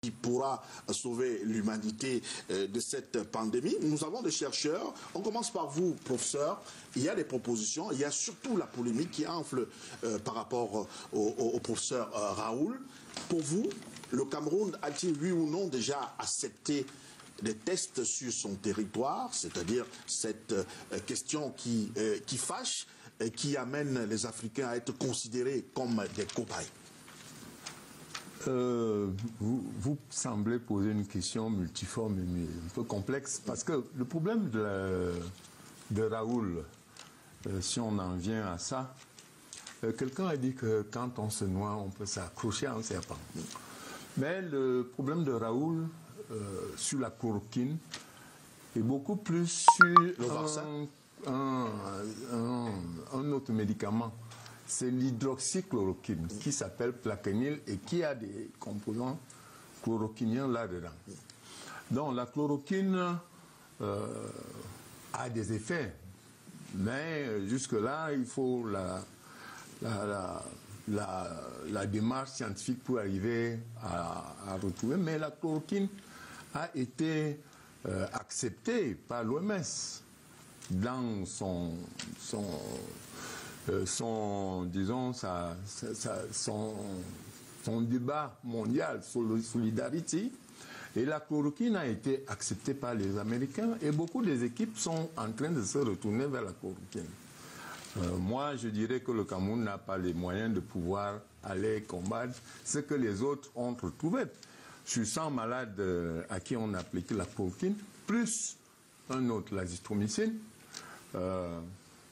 qui pourra sauver l'humanité de cette pandémie. Nous avons des chercheurs. On commence par vous, professeur. Il y a des propositions. Il y a surtout la polémique qui enfle par rapport au professeur Raoul. Pour vous, le Cameroun a-t-il, oui ou non, déjà accepté des tests sur son territoire, c'est-à-dire cette question qui fâche et qui amène les Africains à être considérés comme des cobayes? Vous semblez poser une question multiforme et un peu complexe, parce que le problème de Raoul, si on en vient à ça, quelqu'un a dit que quand on se noie, on peut s'accrocher à un serpent. Mais le problème de Raoul sur la chloroquine est beaucoup plus sur un autre médicament. C'est l'hydroxychloroquine qui s'appelle Plaquenil et qui a des composants chloroquiniens là-dedans. Donc la chloroquine a des effets, mais jusque-là, il faut la démarche scientifique pour arriver à retrouver. Mais la chloroquine a été acceptée par l'OMS dans son débat mondial sur le Solidarity. Et la chloroquine a été acceptée par les Américains et beaucoup des équipes sont en train de se retourner vers la chloroquine. Moi, je dirais que le Cameroun n'a pas les moyens de pouvoir aller combattre ce que les autres ont retrouvé. Sur 100 malades à qui on a appliqué la chloroquine, plus un autre, l'azithromycine,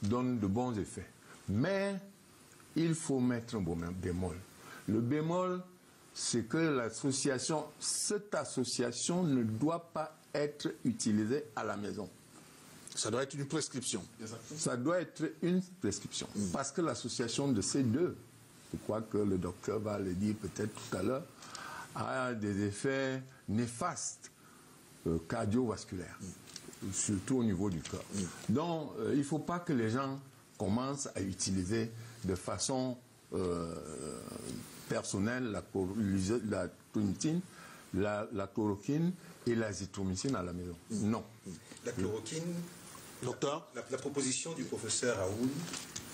donne de bons effets. Mais il faut mettre un bémol. Le bémol, c'est que cette association ne doit pas être utilisée à la maison. Ça doit être une prescription. Ça doit être une prescription. Parce que l'association de ces deux, je crois que le docteur va le dire peut-être tout à l'heure, a des effets néfastes cardiovasculaires, surtout au niveau du cœur. Donc, il ne faut pas que les gens commencent à utiliser de façon personnelle la chloroquine, la chloroquine et l'azithromycine à la maison. Non. La chloroquine, docteur, la proposition du professeur Raoul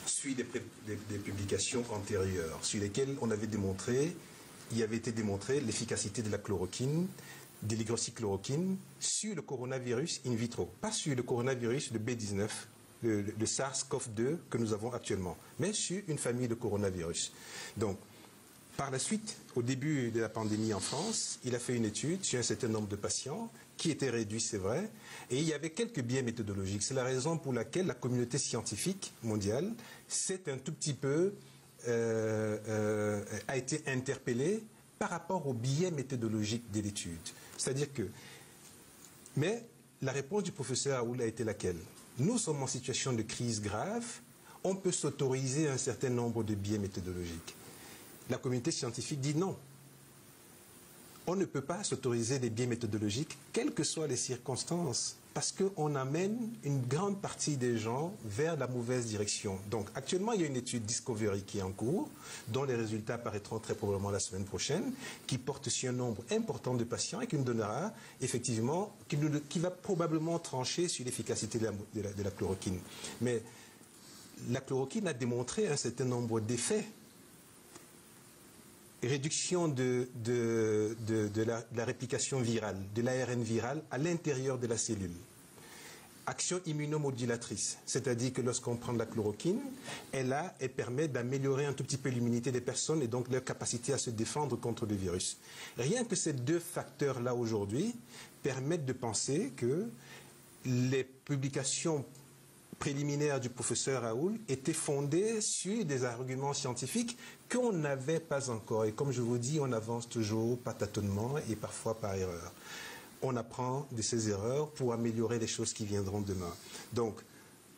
suit des publications antérieures sur lesquelles il avait été démontré l'efficacité de la chloroquine, de l'hydroxychloroquine sur le coronavirus in vitro, pas sur le coronavirus de B19, le SARS-CoV-2 que nous avons actuellement, mais sur une famille de coronavirus. Donc, par la suite, au début de la pandémie en France, il a fait une étude sur un certain nombre de patients qui étaient réduits, c'est vrai, et il y avait quelques biais méthodologiques. C'est la raison pour laquelle la communauté scientifique mondiale s'est un tout petit peu a été interpellée par rapport aux biais méthodologiques de l'étude. C'est-à-dire que... Mais la réponse du professeur Raoul a été laquelle? Nous sommes en situation de crise grave, on peut s'autoriser un certain nombre de biais méthodologiques. La communauté scientifique dit non. On ne peut pas s'autoriser des biais méthodologiques, quelles que soient les circonstances, parce qu'on amène une grande partie des gens vers la mauvaise direction. Donc actuellement, il y a une étude Discovery qui est en cours, dont les résultats apparaîtront très probablement la semaine prochaine, qui porte sur un nombre important de patients et qui nous donnera effectivement, qui va probablement trancher sur l'efficacité de la chloroquine. Mais la chloroquine a démontré un certain nombre d'effets. Réduction de la réplication virale, de l'ARN viral à l'intérieur de la cellule. Action immunomodulatrice, c'est-à-dire que lorsqu'on prend de la chloroquine, elle permet d'améliorer un tout petit peu l'immunité des personnes et donc leur capacité à se défendre contre le virus. Rien que ces deux facteurs-là aujourd'hui permettent de penser que les publications préliminaires du professeur Raoul étaient fondées sur des arguments scientifiques qu'on n'avait pas encore. Et comme je vous dis, on avance toujours par tâtonnement et parfois par erreur. On apprend de ces erreurs pour améliorer les choses qui viendront demain. Donc,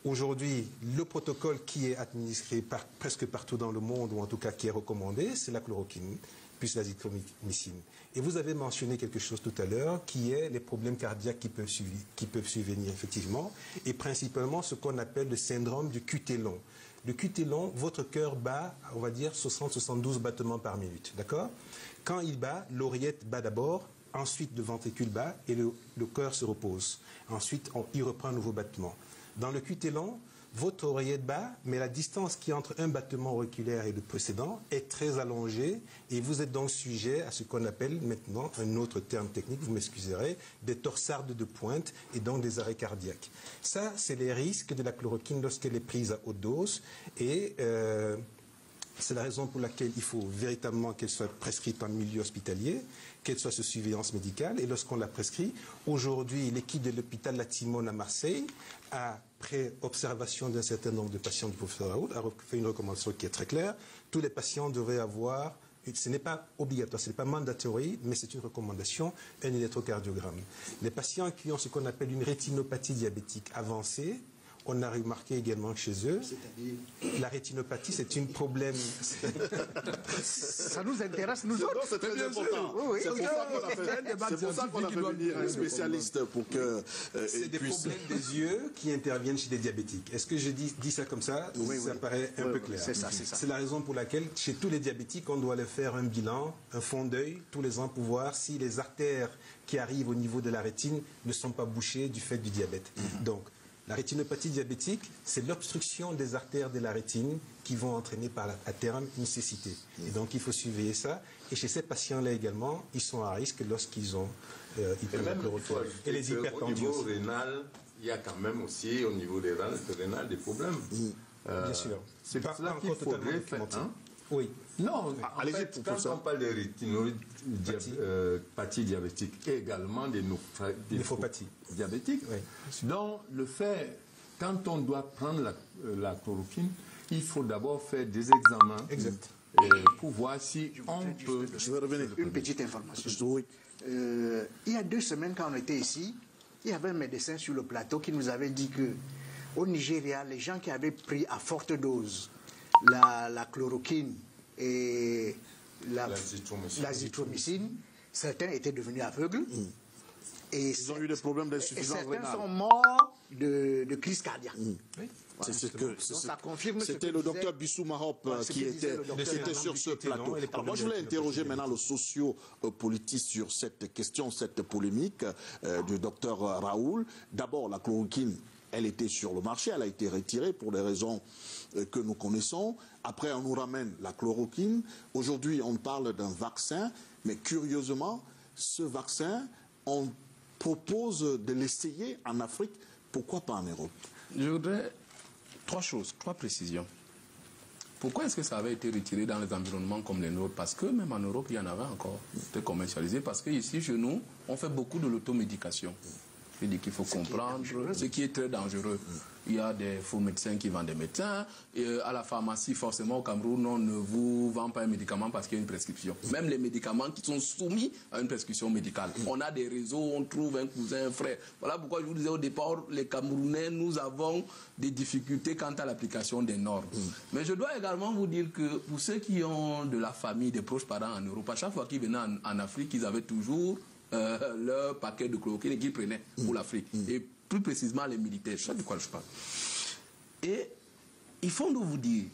aujourd'hui, le protocole qui est administré presque partout dans le monde, ou en tout cas qui est recommandé, c'est la chloroquine, plus l'azithromycine. Et vous avez mentionné quelque chose tout à l'heure, qui est les problèmes cardiaques qui peuvent survenir, effectivement, et principalement ce qu'on appelle le syndrome du QT long. Le QT long, votre cœur bat, on va dire, 60-72 battements par minute. D'accord? Quand il bat, l'oreillette bat d'abord, ensuite le ventricule bat et le cœur se repose. Ensuite, il reprend un nouveau battement. Dans le QT long, votre oreillette bat, mais la distance qui est entre un battement auriculaire et le précédent est très allongée et vous êtes donc sujet à ce qu'on appelle maintenant, un autre terme technique, vous m'excuserez, des torsardes de pointe et donc des arrêts cardiaques. Ça, c'est les risques de la chloroquine lorsqu'elle est prise à haute dose et c'est la raison pour laquelle il faut véritablement qu'elle soit prescrite en milieu hospitalier, qu'elle soit sous surveillance médicale. Et lorsqu'on la prescrit, aujourd'hui, l'équipe de l'hôpital La Timone à Marseille, après observation d'un certain nombre de patients du professeur Raoult, a fait une recommandation qui est très claire. Tous les patients devraient avoir, ce n'est pas obligatoire, ce n'est pas mandatory, mais c'est une recommandation, un électrocardiogramme. Les patients qui ont ce qu'on appelle une rétinopathie diabétique avancée, on a remarqué également chez eux, la rétinopathie, c'est un problème. Ça nous intéresse, nous autres. C'est très important. Oui, c'est pour ça qu'on a fait venir un spécialiste pour que. C'est des problèmes des yeux qui interviennent chez les diabétiques. Est-ce que je dis ça comme ça? Ça paraît un peu clair. C'est ça, c'est ça. C'est la raison pour laquelle, chez tous les diabétiques, on doit leur faire un bilan, un fond d'œil, tous les ans pour voir si les artères qui arrivent au niveau de la rétine ne sont pas bouchées du fait du diabète. Donc, la rétinopathie diabétique, c'est l'obstruction des artères de la rétine qui vont entraîner à terme une cécité. Et donc, il faut surveiller ça. Et chez ces patients-là également, ils sont à risque lorsqu'ils ont hyperchloroquine. Et les hypertendus. Au niveau rénal, il y a quand même aussi, au niveau des rénal, des problèmes. Bien sûr. C'est pour cela qu'il faudrait faire... Oui. Non, allez-y, quand on parle de rétinopathie diabétique et également des néphropathies diabétiques, donc le fait, quand on doit prendre la chloroquine, il faut d'abord faire des examens pour voir si on peut... Je vais revenir. Une petite information. Il y a 2 semaines, quand on était ici, il y avait un médecin sur le plateau qui nous avait dit que au Nigeria, les gens qui avaient pris à forte dose la chloroquine et l'azithromycine, certains étaient devenus aveugles. Et ils ont eu des problèmes d'insuffisance rénale. Certains sont morts de crise cardiaque. C'était le docteur Bissou Mahop qui était sur ce plateau. Alors moi, je voulais interroger maintenant le socio-politique sur cette question, cette polémique du docteur Raoult. D'abord, la chloroquine, elle était sur le marché, elle a été retirée pour des raisons que nous connaissons. Après, on nous ramène la chloroquine. Aujourd'hui, on parle d'un vaccin, mais curieusement, ce vaccin, on propose de l'essayer en Afrique. Pourquoi pas en Europe? Je voudrais 3 choses, 3 précisions. Pourquoi est-ce que ça avait été retiré dans les environnements comme les nôtres? Parce que même en Europe, il y en avait encore. C'était commercialisé parce qu'ici, chez nous, on fait beaucoup de l'automédication. Je dis qu'il faut comprendre ce qui est très dangereux. Il y a des faux médecins qui vendent des médecins. Et à la pharmacie, forcément, au Cameroun, on ne vous vend pas un médicament parce qu'il y a une prescription. Même les médicaments qui sont soumis à une prescription médicale. On a des réseaux, on trouve un cousin, un frère. Voilà pourquoi je vous disais au départ, les Camerounais, nous avons des difficultés quant à l'application des normes. Mais je dois également vous dire que pour ceux qui ont de la famille, des proches parents en Europe, à chaque fois qu'ils venaient en Afrique, ils avaient toujours leur paquet de chloroquine qu'ils prenaient pour l'Afrique. Et plus précisément les militaires. Je sais de quoi je parle. Et il faut nous vous dire,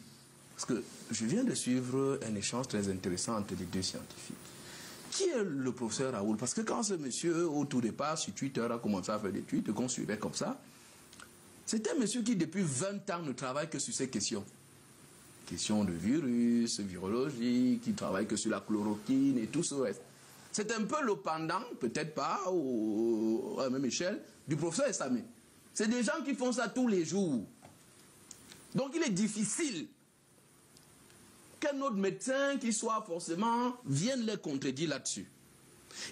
parce que je viens de suivre un échange très intéressant entre les 2 scientifiques. Qui est le professeur Raoult? Parce que quand ce monsieur, au tout départ, sur Twitter, a commencé à faire des tweets qu'on suivait comme ça, c'est un monsieur qui, depuis 20 ans, ne travaille que sur ces questions. Questions de virus, virologie, qui travaille que sur la chloroquine et tout ce reste. C'est un peu le pendant, peut-être pas à la même échelle, du professeur Essamé. C'est des gens qui font ça tous les jours. Donc il est difficile qu'un autre médecin qui soit forcément vienne les contredire là-dessus.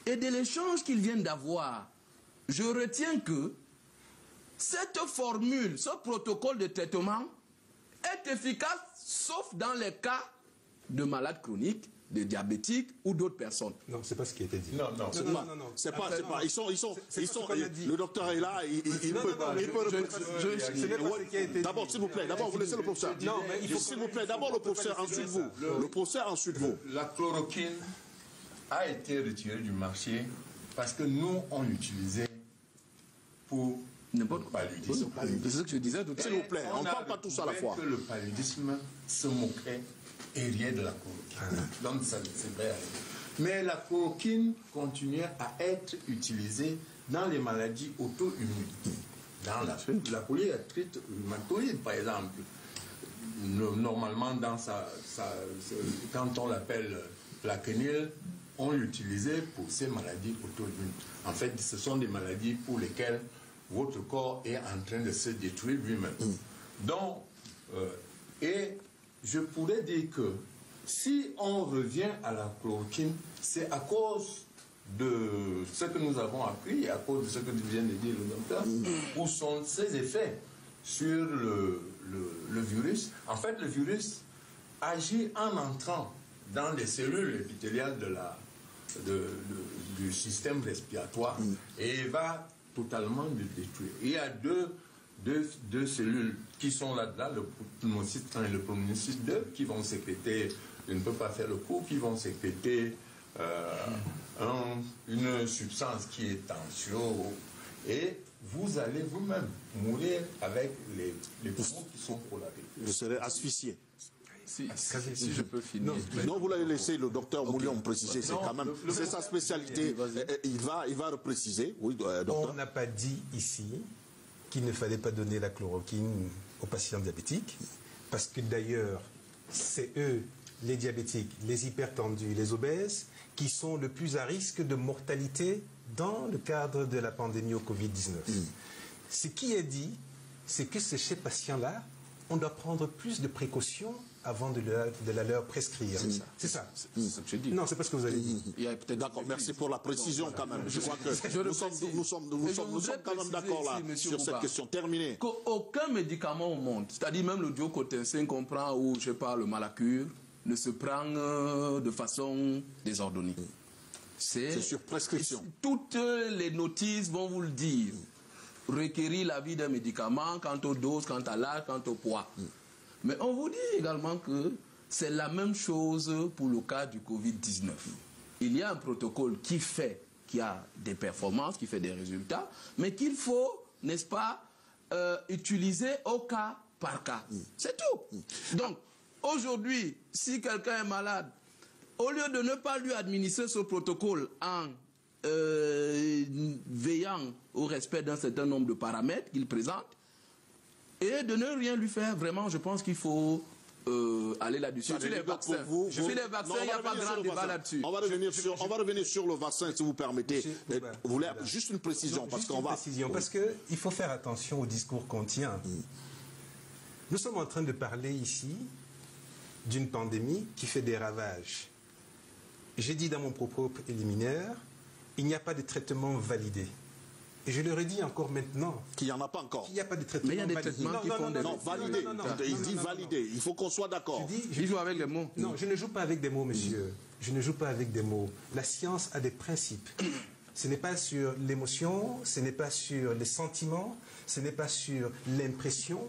Et de l'échange qu'ils viennent d'avoir, je retiens que cette formule, ce protocole de traitement est efficace sauf dans les cas de malades chroniques, de diabétiques ou d'autres personnes. Non, c'est pas ce qui a été dit. Non. C'est pas. Ils sont. Le docteur est là. Il peut. D'abord, s'il vous plaît. D'abord, vous laissez le professeur. Non, mais s'il vous plaît. D'abord, le professeur. Ensuite vous. Le professeur. Ensuite vous. La chloroquine a été retirée du marché parce que nous on l'utilisait pour N'importe quoi. C'est ce que je disais tout à l'heure. S'il vous plaît, on ne parle pas tous à la fois. Que le paludisme se moquait et riait de la chloroquine. Donc ça, c'est vrai. Mais la chloroquine continuait à être utilisée dans les maladies auto-immunes. Dans la polyarthrite rhumatoïde, par exemple. Normalement, quand on l'appelle plaquenil, on l'utilisait pour ces maladies auto-immunes. En fait, ce sont des maladies pour lesquelles votre corps est en train de se détruire lui-même. Donc, et je pourrais dire que si on revient à la chloroquine, c'est à cause de ce que nous avons appris, à cause de ce que vient de dire le docteur, où sont ses effets sur le virus. En fait, le virus agit en entrant dans les cellules épithéliales du système respiratoire et va totalement le détruire. Il y a deux cellules qui sont là-dedans, le pneumocyte 1 et le pneumocyte 2, qui vont sécréter, je ne peux pas faire le cours, qui vont sécréter une substance qui est tension, et vous allez vous-même mourir avec les poumons qui sont collabés. Je serai asphyxié. Si je peux finir. Non, vous l'avez laissé le docteur Moulion préciser, c'est quand même, c'est sa spécialité. Il va le préciser. Oui, docteur. On n'a pas dit ici qu'il ne fallait pas donner la chloroquine aux patients diabétiques, parce que d'ailleurs, c'est eux, les diabétiques, les hypertendus, les obèses, qui sont le plus à risque de mortalité dans le cadre de la pandémie au Covid-19. Ce qui est dit, c'est que ces patients-là, on doit prendre plus de précautions avant de la leur prescrire. C'est ça. C'est ce que je dis. Non, c'est pas ce que vous avez dit. D'accord, merci pour la précision quand même. Je crois que nous sommes quand même d'accord là sur cette question. Terminé. Qu'aucun médicament au monde, c'est-à-dire même le diocotensin qu'on prend ou je sais pas le Malacure, ne se prend de façon désordonnée. C'est sur prescription. Toutes les notices vont vous le dire. Requérir l'avis d'un médicament quant aux doses, quant à l'âge, quant au poids. Mais on vous dit également que c'est la même chose pour le cas du Covid-19. Il y a un protocole qui a des performances, qui fait des résultats, mais qu'il faut, n'est-ce pas, utiliser au cas par cas. C'est tout. Donc, aujourd'hui, si quelqu'un est malade, au lieu de ne pas lui administrer ce protocole en veillant au respect d'un certain nombre de paramètres qu'il présente, et de ne rien lui faire, vraiment, je pense qu'il faut aller là-dessus. Sur les vaccins, il n'y a pas grand débat là-dessus. On va revenir sur le vaccin, si vous permettez. Vous voulez juste une précision, parce qu'on va... Parce qu'il faut faire attention au discours qu'on tient. Nous sommes en train de parler ici d'une pandémie qui fait des ravages. J'ai dit dans mon propos préliminaire, il n'y a pas de traitement validé. Et je le redis encore maintenant. Qu'il n'y en a pas encore. Il n'y a pas de traitement validé. Mais il y a des traitements qui font des... Non, validé. Il dit validé. Il faut qu'on soit d'accord. Il joue avec les mots. Non, je ne joue pas avec des mots, monsieur. Je ne joue pas avec des mots. La science a des principes. Ce n'est pas sur l'émotion, ce n'est pas sur les sentiments, ce n'est pas sur l'impression.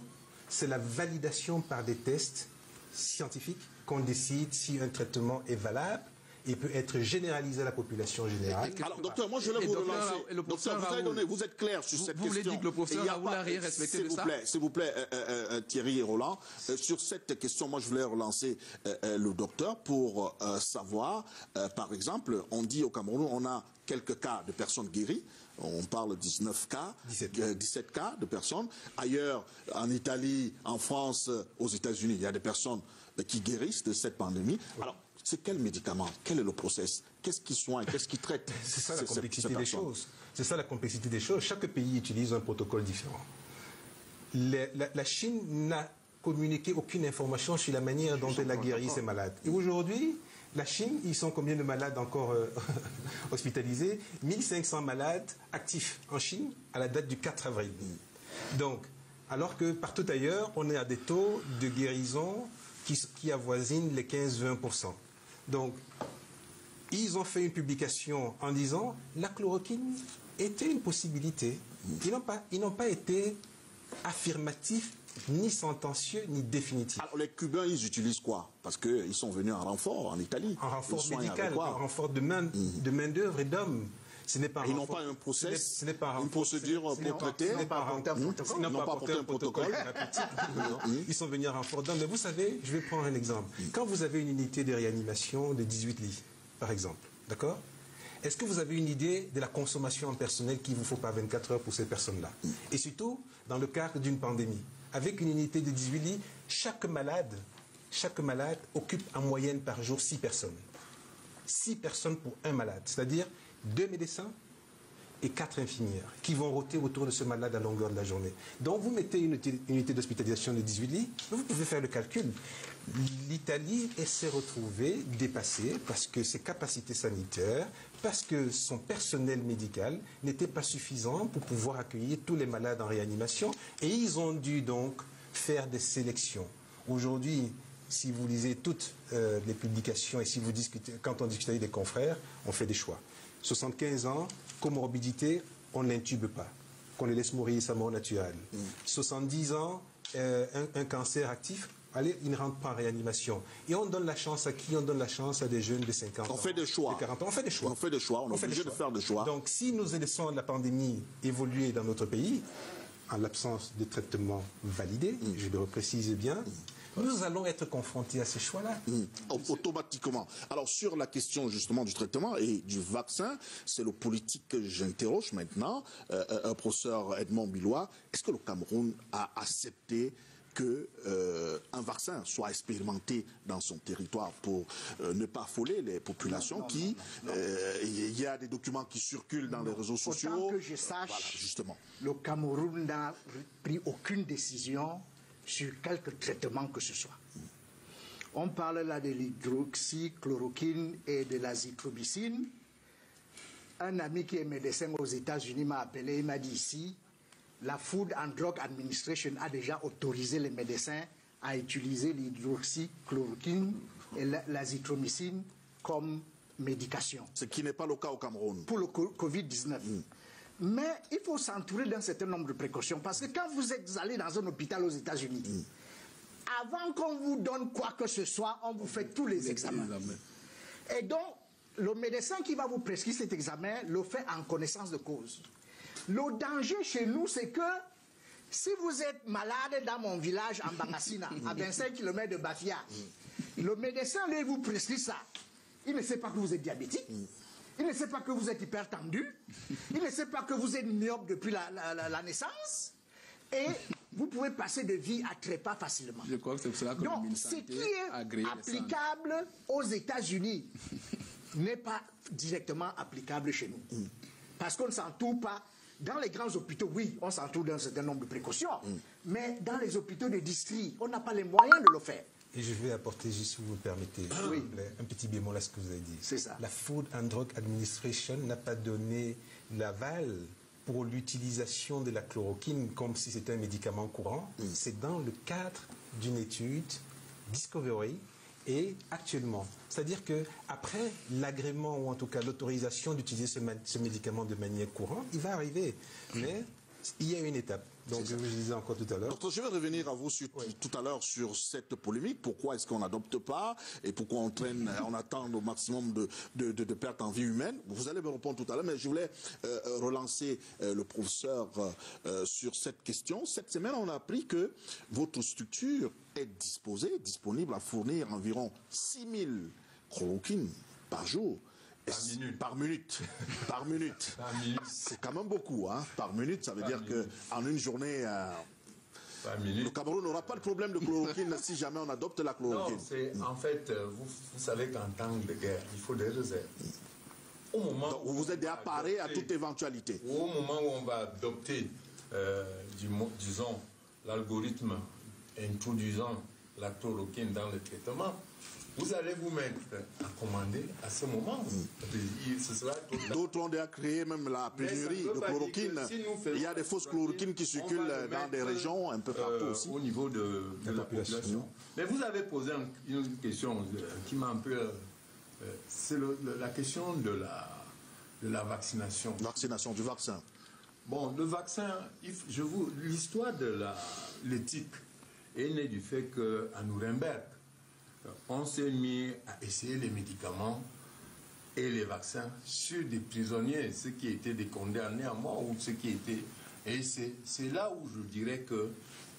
C'est la validation par des tests scientifiques qu'on décide si un traitement est valable et peut être généralisé à la population générale. Alors, docteur, moi je vais vous relancer. Docteur, vous êtes clair sur cette question. Vous voulez dire que le professeur Raoult n'a rien respecté de ça? S'il vous plaît, Thierry et Roland, sur cette question, moi je voulais relancer le docteur pour savoir, par exemple, on dit au Cameroun, on a quelques cas de personnes guéries. On parle de 17 cas de personnes. Ailleurs, en Italie, en France, aux États-Unis, il y a des personnes qui guérissent de cette pandémie. Alors, c'est quel médicament? Quel est le process? Qu'est-ce qui soigne? Qu'est-ce qui traite? C'est ça la complexité des choses. C'est ça la complexité des choses. Chaque pays utilise un protocole différent. La Chine n'a communiqué aucune information sur la manière dont elle a guéri ses malades. Et aujourd'hui, la Chine, ils sont combien de malades encore hospitalisés? 1500 malades actifs en Chine à la date du 4 avril. Donc, alors que partout ailleurs, on est à des taux de guérison qui avoisinent les 15-20%. Donc, ils ont fait une publication en disant la chloroquine était une possibilité. Ils n'ont pas été affirmatifs, ni sentencieux, ni définitifs. Alors, les Cubains, ils utilisent quoi? Parce qu'ils sont venus en renfort en Italie. En renfort médical, en renfort de main-d'œuvre et d'hommes. Ce n'est pas Ils n'ont pas un process, ce n'est pas une procédure pour traiter. Ils n'ont pas apporté un protocole thérapeutique. Ils sont venus en renfort. Mais vous savez, je vais prendre un exemple. Quand vous avez une unité de réanimation de 18 lits, par exemple, d'accord? Est-ce que vous avez une idée de la consommation en personnel qu'il ne vous faut pas 24 heures pour ces personnes-là? Et surtout, dans le cadre d'une pandémie, avec une unité de 18 lits, chaque malade occupe en moyenne par jour 6 personnes. 6 personnes pour un malade, c'est-à-dire 2 médecins et 4 infirmières qui vont rôter autour de ce malade à longueur de la journée. Donc vous mettez une unité d'hospitalisation de 18 lits, vous pouvez faire le calcul. L'Italie s'est retrouvée dépassée parce que ses capacités sanitaires, parce que son personnel médical n'était pas suffisant pour pouvoir accueillir tous les malades en réanimation et ils ont dû donc faire des sélections. Aujourd'hui, si vous lisez toutes les publications et si vous discutez, quand on discute avec des confrères, on fait des choix. 75 ans, comorbidité, on n'intube pas, qu'on les laisse mourir sa mort naturelle. 70 ans, un cancer actif, allez, ils ne rentrent pas en réanimation. Et on donne la chance à qui? On donne la chance à des jeunes de 50 ans. On fait des choix. De 40 ans. On fait des choix. On fait des choix. On est obligé de faire des choix. Donc, si nous laissons la pandémie évoluer dans notre pays, en l'absence de traitement validé, je le précise bien, nous allons être confrontés à ces choix-là. Automatiquement. Alors, sur la question justement du traitement et du vaccin, c'est le politique que j'interroge maintenant. Professeur Edmond Bilois, est-ce que le Cameroun a accepté qu'un vaccin soit expérimenté dans son territoire pour ne pas affoler les populations il y a des documents qui circulent dans les réseaux sociaux. Autant que je sache, voilà, justement. Le Cameroun n'a pris aucune décision sur quelque traitement que ce soit. On parle là de l'hydroxychloroquine et de l'azithromycine. Un ami qui est médecin aux États-Unis m'a appelé, il m'a dit ici, la Food and Drug Administration a déjà autorisé les médecins à utiliser l'hydroxychloroquine et l'azithromycine comme médication. Ce qui n'est pas le cas au Cameroun. Pour le Covid-19. Mais il faut s'entourer d'un certain nombre de précautions parce que quand vous êtes allé dans un hôpital aux États-Unis, avant qu'on vous donne quoi que ce soit, on vous fait tous les examens. Et donc, le médecin qui va vous prescrire cet examen le fait en connaissance de cause. Le danger chez nous, c'est que si vous êtes malade dans mon village en Bangassina, à 25 km de Bafia, le médecin, lui, vous prescrit ça. Il ne sait pas que vous êtes diabétique. Il ne sait pas que vous êtes hypertendu. Il ne sait pas que vous êtes myope depuis la naissance. Et vous pouvez passer de vie à trépas facilement. Je crois que c'est pour cela que donc, ce qui est applicable aux États-Unis n'est pas directement applicable chez nous. Parce qu'on ne s'entoure pas. Dans les grands hôpitaux, oui, on s'entoure d'un certain nombre de précautions. Mais dans les hôpitaux de district, on n'a pas les moyens de le faire. Et je vais apporter, juste si vous me permettez, un petit bémol à ce que vous avez dit. C'est ça. La Food and Drug Administration n'a pas donné l'aval pour l'utilisation de la chloroquine comme si c'était un médicament courant. C'est dans le cadre d'une étude Discovery et actuellement. C'est-à-dire qu'après l'agrément ou en tout cas l'autorisation d'utiliser ce médicament de manière courante, il va arriver. Mais il y a une étape. Donc, je vous disais encore tout à l'heure. Docteur, je vais revenir à vous tout à l'heure sur cette polémique. Pourquoi est-ce qu'on n'adopte pas et pourquoi on attend au maximum de pertes en vie humaine? Vous allez me répondre tout à l'heure, mais je voulais relancer le professeur sur cette question. Cette semaine, on a appris que votre structure est disponible à fournir environ 6000 chloroquines par jour. Par minute. Par minute. C'est quand même beaucoup, hein. Par minute, ça veut dire qu'en une journée, le Cameroun n'aura pas de problème de chloroquine si jamais on adopte la chloroquine. Non, en fait, vous savez qu'en temps de guerre, il faut des réserves. Au moment donc, vous êtes déjà paré à toute éventualité. Au moment où on va adopter, disons, l'algorithme introduisant la chloroquine dans le traitement, vous allez vous mettre à commander à ce moment. D'autres ont déjà créé même la pénurie de chloroquine. Il y a des fausses chloroquines qui circulent dans des régions un peu partout aussi. Au niveau de la population. Mais vous avez posé une question qui m'a un peu... c'est la question de la vaccination. Vaccination du vaccin. Bon, le vaccin, l'histoire de l'éthique est née du fait qu'à Nuremberg, on s'est mis à essayer les médicaments et les vaccins sur des prisonniers, ceux qui étaient des condamnés à mort ou ceux qui étaient... Et c'est là où je dirais que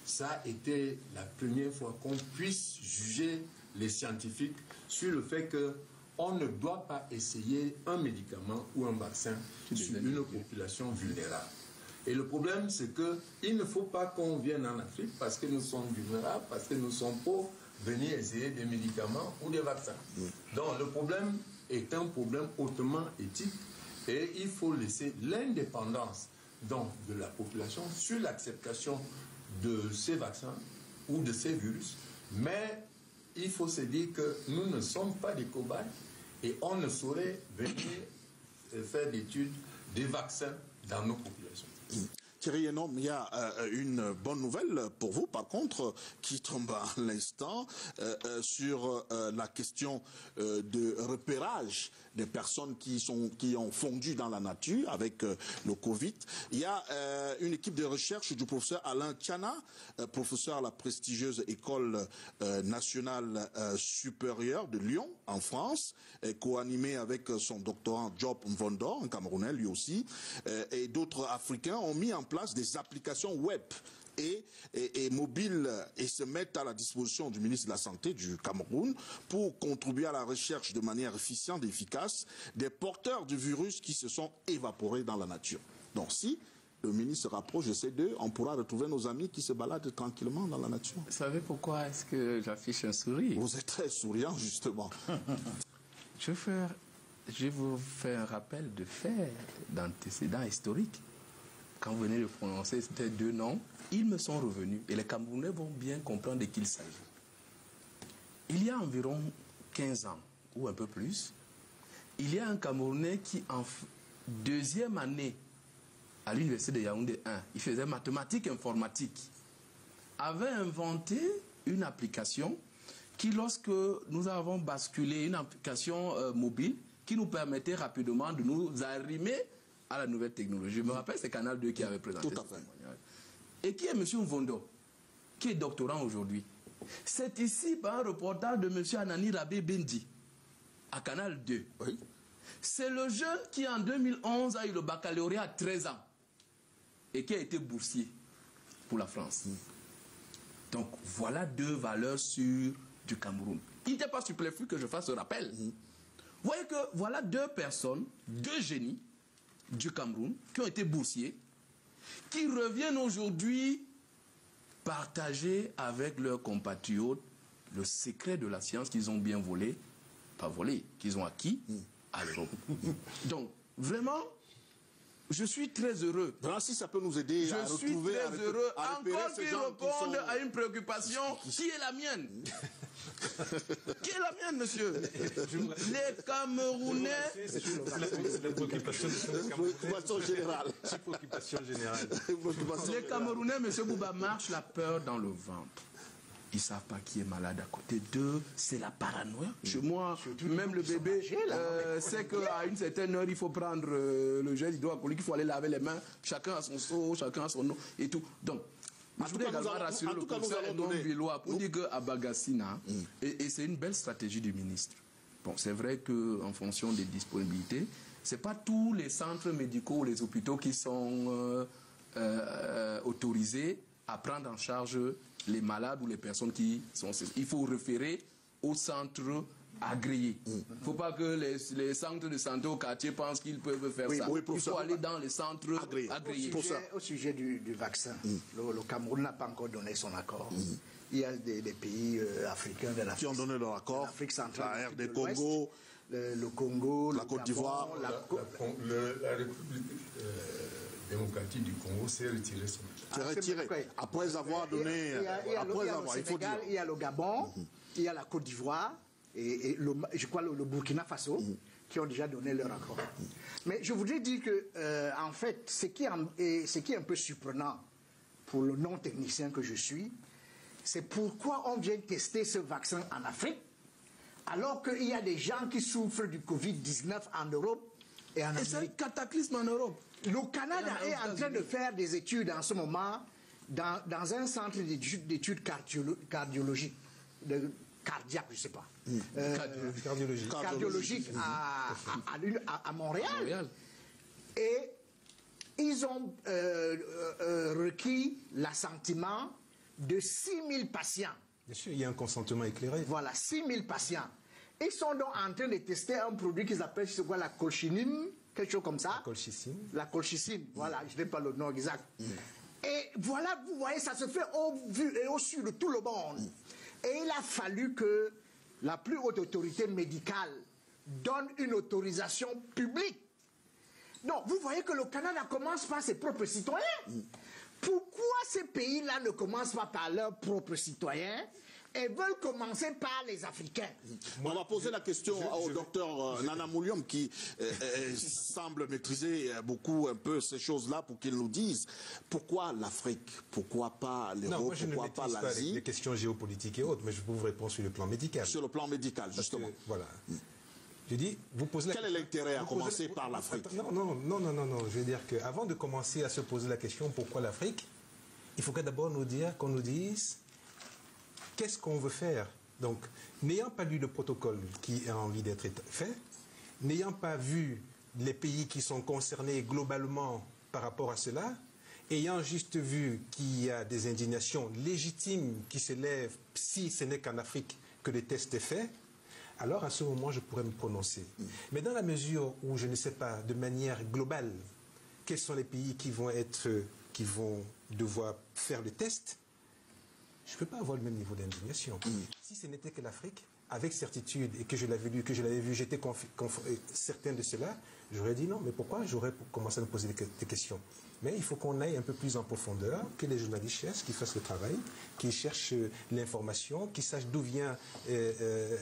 ça a été la première fois qu'on puisse juger les scientifiques sur le fait qu'on ne doit pas essayer un médicament ou un vaccin sur une population vulnérable. Et le problème, c'est qu'il ne faut pas qu'on vienne en Afrique parce que nous sommes vulnérables, parce que nous sommes pauvres, venir essayer des médicaments ou des vaccins. Donc le problème est un problème hautement éthique et il faut laisser l'indépendance de la population sur l'acceptation de ces vaccins ou de ces virus. Mais il faut se dire que nous ne sommes pas des cobayes et on ne saurait venir faire d'études des vaccins dans nos populations. Thierry Hénom, il y a une bonne nouvelle pour vous, par contre, qui tombe à l'instant sur la question de repérage des personnes qui ont fondu dans la nature avec le Covid. Il y a une équipe de recherche du professeur Alain Tiana, professeur à la prestigieuse École nationale supérieure de Lyon, en France, co-animé avec son doctorant Job Mvondo, un Camerounais lui aussi, et d'autres Africains ont mis en place des applications web et mobiles et se mettent à la disposition du ministre de la Santé du Cameroun pour contribuer à la recherche de manière efficiente et efficace des porteurs du virus qui se sont évaporés dans la nature. Donc si le ministre se rapproche de ces deux, on pourra retrouver nos amis qui se baladent tranquillement dans la nature. Vous savez pourquoi est-ce que j'affiche un sourire? Vous êtes très souriant, justement. Je vais vous faire un rappel de faits, d'antécédents historiques. Quand vous venez de prononcer ces deux noms, ils me sont revenus. Et les Camerounais vont bien comprendre de qui il s'agit. Il y a environ 15 ans, ou un peu plus, il y a un Camerounais qui, en deuxième année, à l'université de Yaoundé 1, il faisait mathématiques et informatique, avait inventé une application qui, lorsque nous avons basculé, une application mobile, qui nous permettait rapidement de nous arrimer à la nouvelle technologie. Je me rappelle, c'est Canal 2 qui avait présenté ce témoignage. Et qui est M. Mvondo, qui est doctorant aujourd'hui. C'est ici par un reportage de M. Anani Rabé Bendi, à Canal 2. Oui. C'est le jeune qui, en 2011, a eu le baccalauréat à 13 ans et qui a été boursier pour la France. Donc, voilà deux valeurs sûres du Cameroun. Il n'était pas superflu que je fasse ce rappel. Vous voyez que voilà deux personnes, deux génies, du Cameroun, qui ont été boursiers, qui reviennent aujourd'hui partager avec leurs compatriotes le secret de la science qu'ils ont bien volé, pas volé, qu'ils ont acquis à l'Europe. Donc, vraiment, je suis très heureux. Vraiment, si ça peut nous aider à retrouver... Je suis très heureux, encore qu'ils répondent à une préoccupation qui est la mienne. Qui est la mienne, monsieur? Les Camerounais... C'est la préoccupation générale. C'est préoccupation générale. Les Camerounais, monsieur Bouba, marchent la peur dans le ventre. Ils ne savent pas qui est malade à côté d'eux. C'est la paranoïa. Chez moi, même le bébé sait qu'à une certaine heure, il faut prendre le gel hydroalcoolique, il faut aller laver les mains. Chacun a son seau, chacun a son eau et tout. Donc, je voudrais également rassurer le professeur Edouard Villois pour dire qu'à Bagassina, et c'est une belle stratégie du ministre. Bon, c'est vrai qu'en fonction des disponibilités, ce n'est pas tous les centres médicaux ou les hôpitaux qui sont autorisés à prendre en charge les malades ou les personnes qui sont... Il faut référer aux centres agréés. Il ne faut pas que les centres de santé au quartier pensent qu'ils peuvent faire ça. Oui, il faut aller dans les centres agréés. Au sujet du vaccin, le Cameroun n'a pas encore donné son accord. Il y a des pays africains de l'Afrique. Qui ont donné leur accord. L'Afrique centrale. La RD Congo. Le Congo, la Côte d'Ivoire. La République démocratique du Congo s'est retiré son accord. Après avoir donné... Il y a le Gabon, il y a la Côte d'Ivoire, et je crois le Burkina Faso, qui ont déjà donné leur accord. Mais je voudrais dire que, en fait, ce qui est un peu surprenant pour le non-technicien que je suis, c'est pourquoi on vient tester ce vaccin en Afrique, alors qu'il y a des gens qui souffrent du Covid-19 en Europe et en Amérique. C'est un cataclysme en Europe. Le Canada est en train de faire des études en ce moment dans un centre d'études cardiologiques, cardiaque, je ne sais pas, cardiologique à Montréal. Et ils ont requis l'assentiment de 6000 patients. Bien sûr, il y a un consentement éclairé. Voilà, 6000 patients. Ils sont donc en train de tester un produit qu'ils appellent, je sais quoi, la colchinine, quelque chose comme ça. La colchicine. La colchicine, voilà, je n'ai pas le nom exact. Et voilà, vous voyez, ça se fait au vu et au su de tout le monde. Et il a fallu que la plus haute autorité médicale donne une autorisation publique. Donc, vous voyez que le Canada commence par ses propres citoyens. Pourquoi ces pays-là ne commencent pas par leurs propres citoyens et veulent commencer par les Africains? On va poser la question au docteur Nana Mouliom qui semble maîtriser beaucoup un peu ces choses-là pour qu'il nous dise pourquoi l'Afrique, pourquoi pas l'Europe, pourquoi pas l'Asie. Pas les questions géopolitiques et autres, mais je peux vous répondre sur le plan médical. Sur le plan médical, justement. Que, voilà. Je dis, vous posez la Quel est l'intérêt à commencer par l'Afrique? Non. Je veux dire qu'avant de commencer à se poser la question pourquoi l'Afrique, il faudrait d'abord qu'on nous dise qu'est-ce qu'on veut faire. Donc, n'ayant pas lu le protocole qui a envie d'être fait, n'ayant pas vu les pays qui sont concernés globalement par rapport à cela, ayant juste vu qu'il y a des indignations légitimes qui s'élèvent si ce n'est qu'en Afrique que le test est fait, alors à ce moment, je pourrais me prononcer. Mais dans la mesure où je ne sais pas de manière globale quels sont les pays qui vont devoir faire le test, je ne peux pas avoir le même niveau d'indignation. Si ce n'était que l'Afrique, avec certitude, et que je l'avais lu, j'étais certain de cela, j'aurais dit non, mais pourquoi j'aurais commencé à me poser des questions? Mais il faut qu'on aille un peu plus en profondeur, que les journalistes cherchent, qu'ils fassent le travail, qu'ils cherchent l'information, qu'ils sachent d'où vient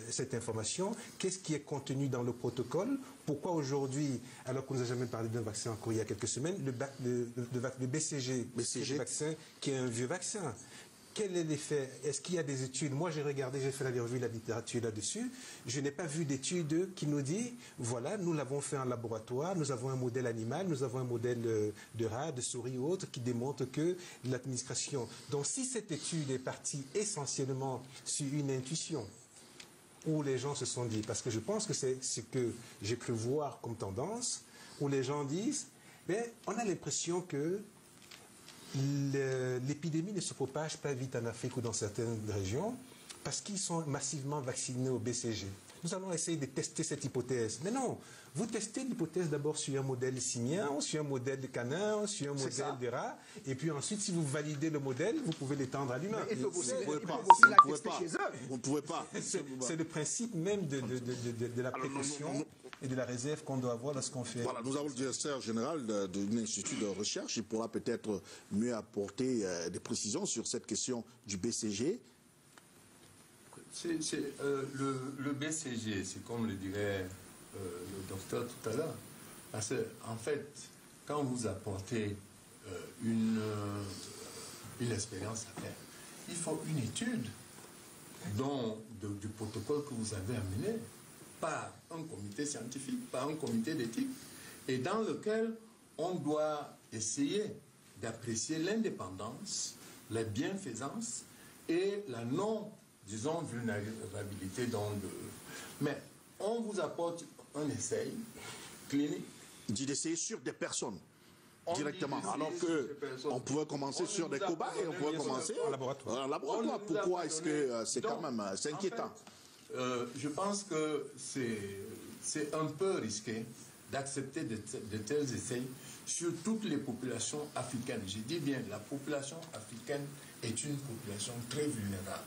cette information, qu'est-ce qui est contenu dans le protocole, pourquoi aujourd'hui, alors qu'on nous a jamais parlé d'un vaccin encore il y a quelques semaines, le BCG, le vaccin qui est un vieux vaccin. Quel est l'effet? Est-ce qu'il y a des études? Moi, j'ai regardé, j'ai fait la revue de la littérature là-dessus. Je n'ai pas vu d'études qui nous dit, voilà, nous l'avons fait en laboratoire, nous avons un modèle animal, nous avons un modèle de rat, de souris ou autre qui démontre que l'administration... Donc, si cette étude est partie essentiellement sur une intuition, où les gens se sont dit, parce que je pense que c'est ce que j'ai cru voir comme tendance, où les gens disent, mais on a l'impression que l'épidémie ne se propage pas vite en Afrique ou dans certaines régions parce qu'ils sont massivement vaccinés au BCG. Nous allons essayer de tester cette hypothèse. Mais non, vous testez l'hypothèse d'abord sur un modèle simien, sur un modèle de canin, sur un modèle de rat, et puis ensuite, si vous validez le modèle, vous pouvez l'étendre à l'humain. Il faut aussi la tester chez eux. Vous ne pouvez pas. C'est le principe même de la précaution et de la réserve qu'on doit avoir lorsqu'on fait... Voilà, nous avons le directeur général d'un institut de recherche. Il pourra peut-être mieux apporter des précisions sur cette question du BCG. Le BCG, c'est comme le dirait le docteur tout à l'heure. Parce qu'en fait, quand vous apportez une expérience à faire, il faut une étude du protocole que vous avez amené par un comité scientifique, par un comité d'éthique, et dans lequel on doit essayer d'apprécier l'indépendance, la bienfaisance et la disons, vulnérabilité. Mais on vous apporte un essai clinique. Dit d'essayer sur des personnes directement, alors qu'on pouvait commencer sur des cobayes et on pouvait commencer en laboratoire. Pourquoi est-ce que c'est quand même inquiétant? En fait, je pense que c'est un peu risqué d'accepter de tels essais sur toutes les populations africaines. Je dis bien, la population africaine est une population très vulnérable,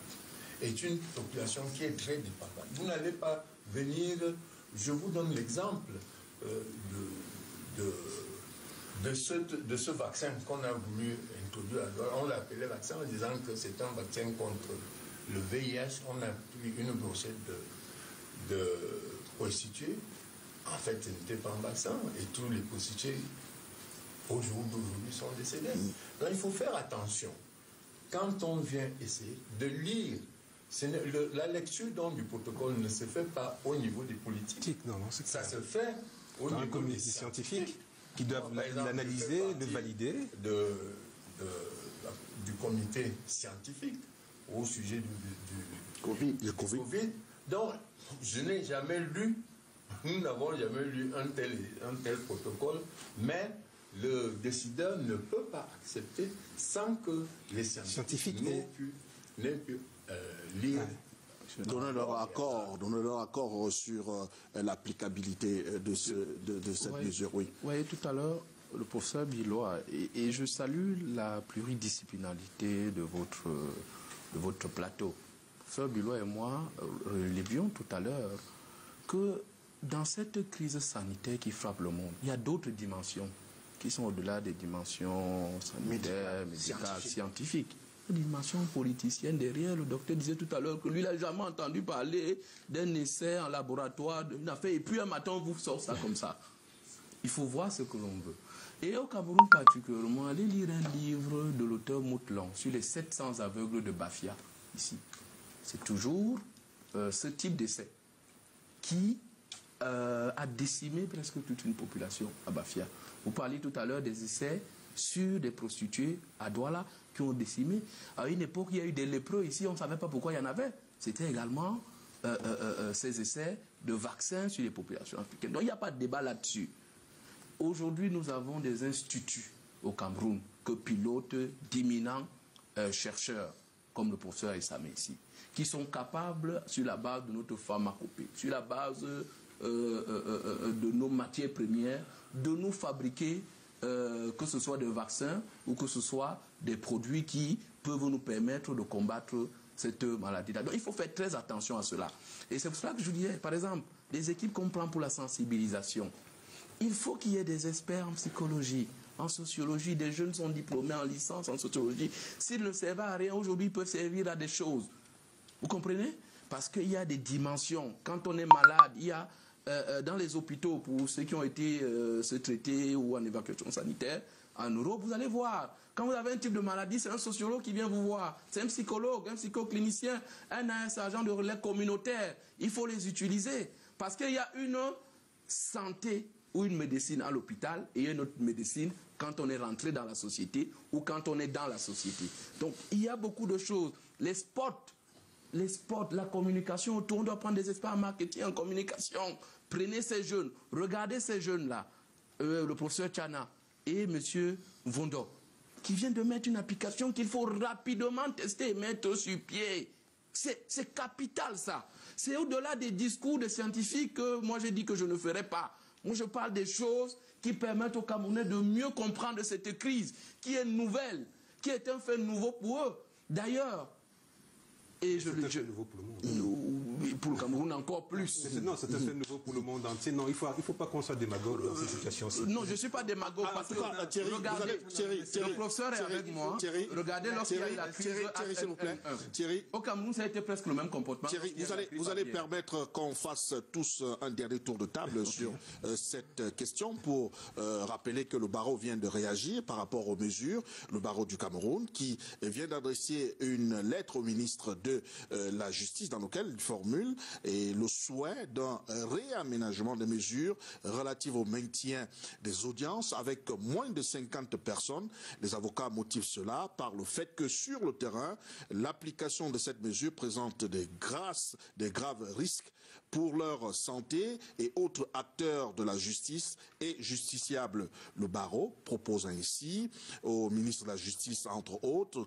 est une population qui est très dépendante. Vous n'allez pas venir... Je vous donne l'exemple de ce vaccin qu'on a voulu introduire. On l'a appelé vaccin en disant que c'est un vaccin contre le VIH. On a pris une brochette de prostituées. En fait, ce n'était pas un vaccin et tous les prostituées au jour d'aujourd'hui sont décédées. Donc il faut faire attention. Quand on vient essayer de lire, la lecture du protocole ne se fait pas au niveau des politiques. Non, ça se fait au niveau des scientifiques qui doivent l'analyser, le valider. Du comité scientifique au sujet du Covid. Covid. Donc, je n'ai jamais lu, nous n'avons jamais lu un tel protocole, mais le décideur ne peut pas accepter sans que les scientifiques n'aient pu lire. Donner leur accord sur l'applicabilité de cette mesure, oui. Oui, tout à l'heure, le professeur Bilois, et je salue la pluridisciplinarité de votre plateau. Le professeur Bilois et moi relevions tout à l'heure que dans cette crise sanitaire qui frappe le monde, il y a d'autres dimensions qui sont au-delà des dimensions sanitaires, médicales, scientifiques. Une dimension politicienne derrière. Le docteur disait tout à l'heure que lui, il n'a jamais entendu parler d'un essai en laboratoire, d'une affaire, et puis un matin, on vous sort ça comme ça. Il faut voir ce que l'on veut. Et au Cameroun particulièrement, allez lire un livre de l'auteur Moutlon sur les 700 aveugles de Bafia, ici. C'est toujours ce type d'essai qui a décimé presque toute une population à Bafia. Vous parliez tout à l'heure des essais sur des prostituées à Douala qui ont décimé. À une époque, il y a eu des lépreux ici, on ne savait pas pourquoi il y en avait. C'était également ces essais de vaccins sur les populations africaines. Donc il n'y a pas de débat là-dessus. Aujourd'hui, nous avons des instituts au Cameroun que pilotent d'éminents chercheurs, comme le professeur Issame ici, qui sont capables, sur la base de notre pharmacopée, sur la base de nos matières premières, de nous fabriquer que ce soit des vaccins ou que ce soit des produits qui peuvent nous permettre de combattre cette maladie-là. Donc il faut faire très attention à cela. Et c'est pour cela que je disais, par exemple, les équipes qu'on prend pour la sensibilisation, il faut qu'il y ait des experts en psychologie, en sociologie. Des jeunes sont diplômés en licence en sociologie. S'ils ne servent à rien aujourd'hui, ils peuvent servir à des choses. Vous comprenez? Parce qu'il y a des dimensions. Quand on est malade, il y a dans les hôpitaux, pour ceux qui ont été se traiter ou en évacuation sanitaire, en Europe, vous allez voir. Quand vous avez un type de maladie, c'est un sociologue qui vient vous voir. C'est un psychologue, un psychoclinicien, un sergent de relais communautaire. Il faut les utiliser. Parce qu'il y a une santé ou une médecine à l'hôpital et une autre médecine quand on est rentré dans la société ou quand on est dans la société. Donc, il y a beaucoup de choses. Les sports, la communication autour, on doit prendre des experts en marketing, en communication. Prenez ces jeunes, regardez ces jeunes-là, le professeur Tchana et M. Vondo, qui viennent de mettre une application qu'il faut rapidement tester et mettre sur pied. C'est capital, ça. C'est au-delà des discours des scientifiques que moi j'ai dit que je ne ferai pas. Moi je parle des choses qui permettent aux Camerounais de mieux comprendre cette crise, qui est nouvelle, qui est un fait nouveau pour eux. D'ailleurs, et je le dis. Nouveau pour le monde. Pour le Cameroun encore plus. Non, c'est un fait nouveau pour le monde entier. Non, il faut pas qu'on soit démagogue dans ces situations-ci. Non, je ne suis pas démagogue parce que regardez, le professeur est avec moi. Regardez lorsqu'il y a eu la crise s'il vous plaît. Thierry, au Cameroun, ça a été presque le même comportement. Thierry, vous allez permettre qu'on fasse tous un dernier tour de table sur cette question pour rappeler que le barreau vient de réagir par rapport aux mesures, le barreau du Cameroun, qui vient d'adresser une lettre au ministre de la Justice dans lequel il formule le souhait d'un réaménagement des mesures relatives au maintien des audiences avec moins de 50 personnes. Les avocats motivent cela par le fait que sur le terrain, l'application de cette mesure présente des graves risques pour leur santé et autres acteurs de la justice et justiciables. Le barreau propose ainsi au ministre de la Justice, entre autres,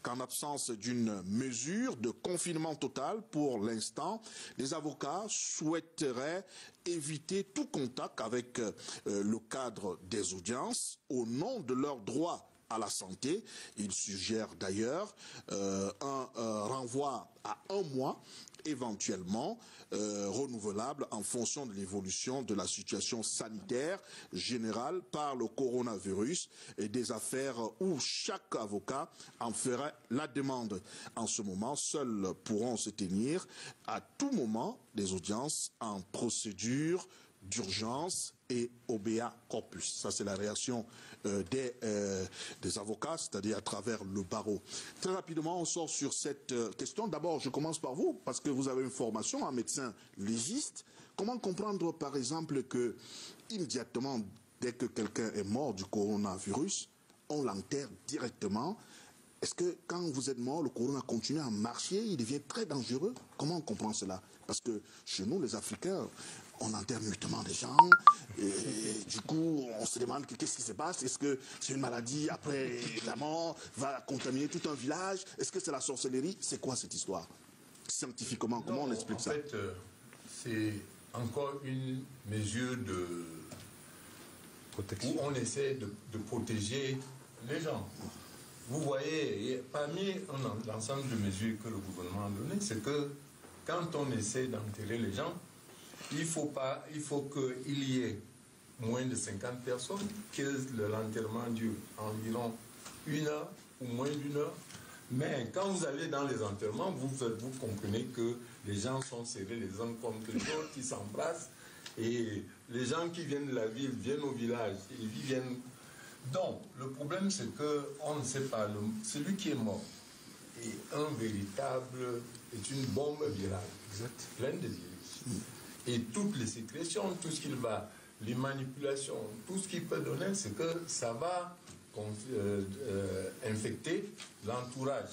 qu'en absence d'une mesure de confinement total pour l'instant, les avocats souhaiteraient éviter tout contact avec le cadre des audiences au nom de leurs droits à la santé. Il suggère d'ailleurs un renvoi à 1 mois éventuellement renouvelable en fonction de l'évolution de la situation sanitaire générale par le coronavirus et des affaires où chaque avocat en ferait la demande. En ce moment, seuls pourront se tenir à tout moment des audiences en procédure d'urgence et OBA corpus. Ça, c'est la réaction des avocats, c'est-à-dire à travers le barreau. Très rapidement, on sort sur cette question. D'abord, je commence par vous, parce que vous avez une formation en médecin légiste. Comment comprendre, par exemple, que immédiatement, dès que quelqu'un est mort du coronavirus, on l'enterre directement est-ce que quand vous êtes mort, le corona continue à marcher, il devient très dangereux? Comment on comprend cela? Parce que chez nous, les Africains, on enterre mutuellement des gens, et du coup, on se demande qu'est-ce qui se passe. Est-ce que c'est une maladie après la mort, va contaminer tout un village? Est-ce que c'est la sorcellerie? C'est quoi cette histoire? Scientifiquement, comment on explique ça? En fait, c'est encore une mesure de protection où on essaie de protéger les gens. Vous voyez, parmi l'ensemble de mesures que le gouvernement a données, c'est que quand on essaie d'enterrer les gens, il faut qu'il y ait moins de 50 personnes, que l'enterrement dure environ 1 heure ou moins d'1 heure. Mais quand vous allez dans les enterrements, vous comprenez que les gens sont serrés les uns contre les autres, qui s'embrassent. Et les gens qui viennent de la ville viennent au village. Ils viennent. Donc, le problème, c'est qu'on ne sait pas. Celui qui est mort est est une bombe virale, pleine de virus. Et toutes les sécrétions, tout ce qu'il va, les manipulations, tout ce qu'il peut donner, c'est que ça va infecter l'entourage.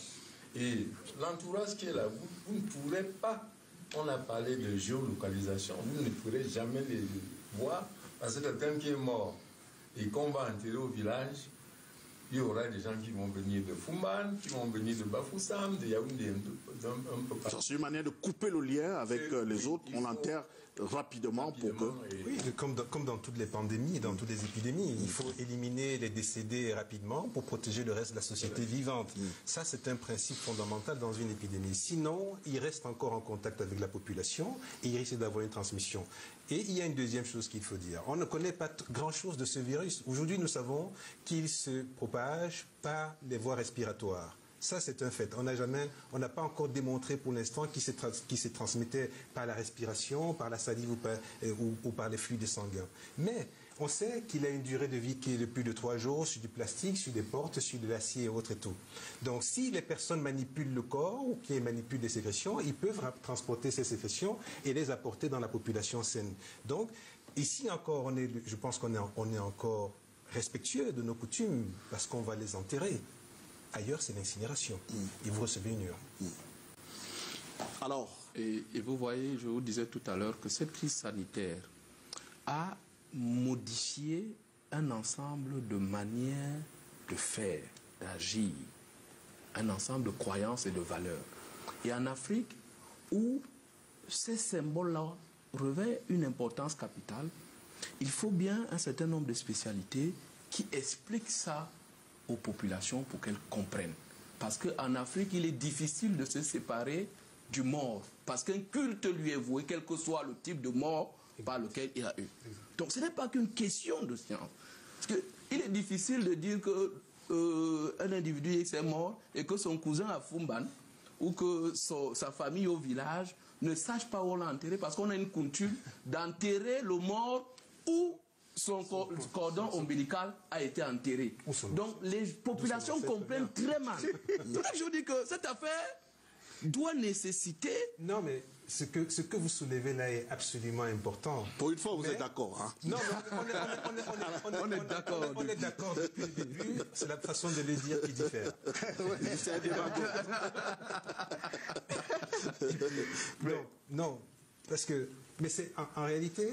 Et l'entourage qui est là, vous ne pourrez pas, on a parlé de géolocalisation, vous ne pourrez jamais les voir, parce que quelqu'un qui est mort et qu'on va enterrer au village, il y aura des gens qui vont venir de Fumban, qui vont venir de Bafoussam, de Yaoundé, un peu partout. C'est une manière de couper le lien avec les autres, on l'enterre rapidement pour que... Oui, comme dans toutes les pandémies et dans toutes les épidémies, il faut éliminer les décédés rapidement pour protéger le reste de la société vivante. Ça, c'est un principe fondamental dans une épidémie. Sinon, il reste encore en contact avec la population et il risque d'avoir une transmission. Et il y a une deuxième chose qu'il faut dire. On ne connaît pas grand-chose de ce virus. Aujourd'hui, nous savons qu'il se propage par les voies respiratoires. Ça, c'est un fait. On n'a pas encore démontré pour l'instant qu'il se transmettait par la respiration, par la salive ou par les fluides sanguins. Mais on sait qu'il a une durée de vie qui est de plus de 3 jours sur du plastique, sur des portes, sur de l'acier et autres et tout. Donc, si les personnes manipulent le corps ou qui manipulent les sécrétions, ils peuvent transporter ces sécrétions et les apporter dans la population saine. Donc, ici encore, je pense qu'on est encore respectueux de nos coutumes parce qu'on va les enterrer. Ailleurs, c'est l'incinération. Et vous recevez une urne. Alors, et vous voyez, je vous disais tout à l'heure que cette crise sanitaire a modifié un ensemble de manières de faire, d'agir, un ensemble de croyances et de valeurs. Et en Afrique, où ces symboles-là revêtent une importance capitale, il faut bien un certain nombre de spécialités qui expliquent ça aux populations pour qu'elles comprennent. Parce qu'en Afrique, il est difficile de se séparer du mort. Parce qu'un culte lui est voué, quel que soit le type de mort par lequel il a eu. Donc ce n'est pas qu'une question de science. Parce qu'il est difficile de dire qu'un individu est mort et que son cousin à Fumban ou que sa famille au village ne sache pas où on l'a enterré parce qu'on a une coutume d'enterrer le mort où son cordon ombilical a été enterré. Donc les populations comprennent très mal. Donc je vous dis que cette affaire doit nécessiter... Non, mais ce que vous soulevez là est absolument important. Pour une fois, vous êtes d'accord. Hein? Non, mais on est d'accord. On est d'accord depuis le début. C'est la façon de le dire qui diffère. C'est un débat. Non, parce que... Mais c'est en réalité...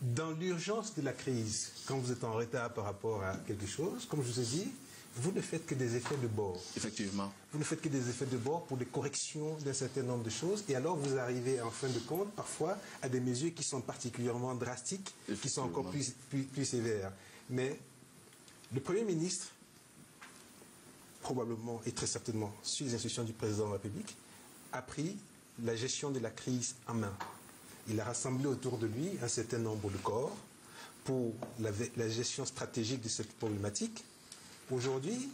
Dans l'urgence de la crise, quand vous êtes en retard par rapport à quelque chose, comme je vous ai dit, vous ne faites que des effets de bord. Effectivement. Vous ne faites que des effets de bord pour des corrections d'un certain nombre de choses. Et alors, vous arrivez, en fin de compte, parfois, à des mesures qui sont particulièrement drastiques, qui sont encore plus sévères. Mais le Premier ministre, probablement et très certainement, sur les instructions du Président de la République, a pris la gestion de la crise en main. Il a rassemblé autour de lui un certain nombre de corps pour la gestion stratégique de cette problématique. Aujourd'hui,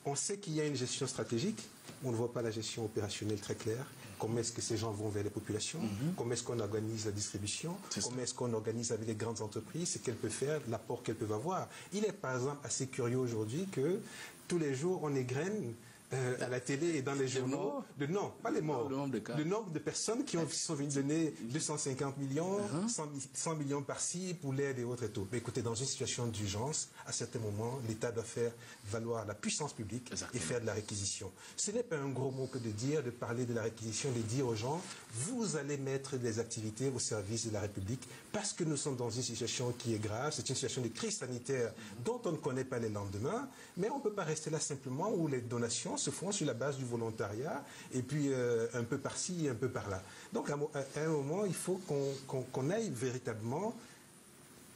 on sait qu'il y a une gestion stratégique, on ne voit pas la gestion opérationnelle très claire. Comment est-ce que ces gens vont vers les populations? Comment est-ce qu'on organise la distribution? Comment est-ce qu'on organise avec les grandes entreprises? Ce qu'elles peuvent faire, l'apport qu'elles peuvent avoir. Il est par exemple assez curieux aujourd'hui que tous les jours on égrène à la télé et dans les journaux, non, pas les morts, le nombre de cas. le nombre de personnes qui sont venues donner 250 millions, 100 millions par-ci pour l'aide et autres et tout. Mais écoutez, dans une situation d'urgence, à certains moments, l'État doit faire valoir la puissance publique et faire de la réquisition. Ce n'est pas un gros mot que de parler de la réquisition, de dire aux gens, vous allez mettre des activités au service de la République parce que nous sommes dans une situation qui est grave, c'est une situation de crise sanitaire dont on ne connaît pas les lendemains, mais on ne peut pas rester là simplement où les donations se font sur la base du volontariat et puis un peu par-ci, un peu par-là. Donc à un moment, il faut qu'on aille véritablement...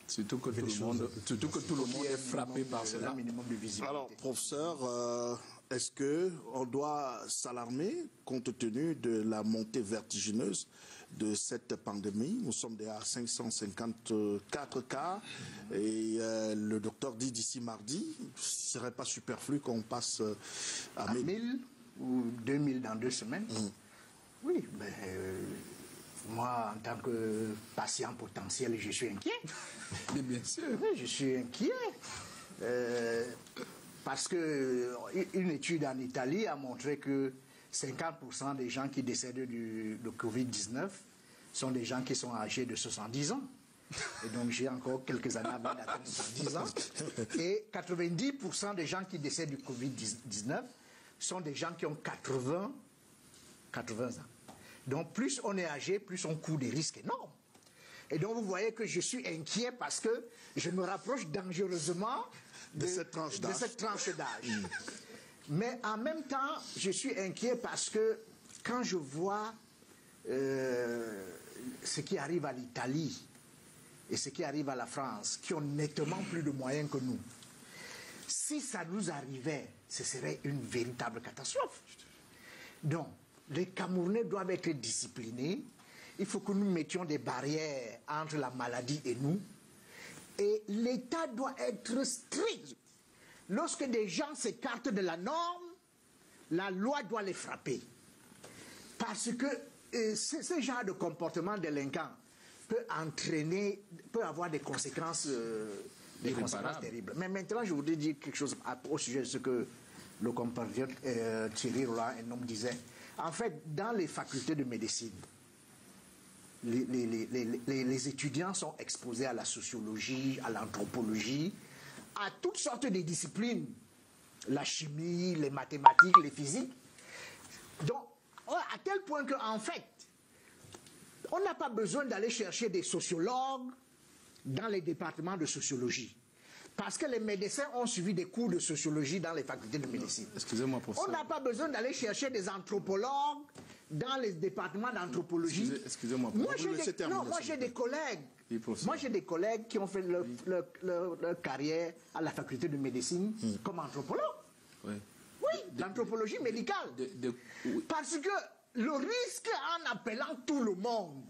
Surtout que tout le monde est frappé par cela. Alors, professeur, est-ce qu'on doit s'alarmer compte tenu de la montée vertigineuse de cette pandémie? Nous sommes déjà à 554 cas et le docteur dit d'ici mardi, ce ne serait pas superflu qu'on passe à 1000 ou 2000 dans 2 semaines. Oui, mais moi, en tant que patient potentiel, je suis inquiet. Mais bien sûr. Oui, je suis inquiet. Parce qu'une étude en Italie a montré que 50% des gens qui décèdent de Covid-19 sont des gens qui sont âgés de 70 ans. Et donc j'ai encore quelques années avant d'atteindre 70 ans. Et 90% des gens qui décèdent du Covid-19 sont des gens qui ont 80 ans. Donc plus on est âgé, plus on court des risques énormes. Et donc vous voyez que je suis inquiet parce que je me rapproche dangereusement de cette tranche d'âge. Mais en même temps, je suis inquiet parce que quand je vois ce qui arrive à l'Italie et ce qui arrive à la France, qui ont nettement plus de moyens que nous, si ça nous arrivait, ce serait une véritable catastrophe. Donc, les Camerounais doivent être disciplinés. Il faut que nous mettions des barrières entre la maladie et nous. Et l'État doit être strict. Lorsque des gens s'écartent de la norme, la loi doit les frapper. Parce que ce genre de comportement délinquant peut avoir des conséquences, terribles. Mais maintenant, je voudrais dire quelque chose au sujet de ce que le compatriote Thierry Roland, un homme, disait. En fait, dans les facultés de médecine, les étudiants sont exposés à la sociologie, à l'anthropologie, à toutes sortes de disciplines, la chimie, les mathématiques, les physiques. Donc, à tel point qu'en fait, on n'a pas besoin d'aller chercher des sociologues dans les départements de sociologie. Parce que les médecins ont suivi des cours de sociologie dans les facultés de médecine. Excusez-moi, professeur. On n'a pas besoin d'aller chercher des anthropologues dans les départements d'anthropologie. Excusez-moi. Moi, j'ai des collègues. Moi, j'ai des collègues qui ont fait leur carrière à la faculté de médecine comme anthropologue. Oui, l'anthropologie médicale. Parce que le risque en appelant tout le monde,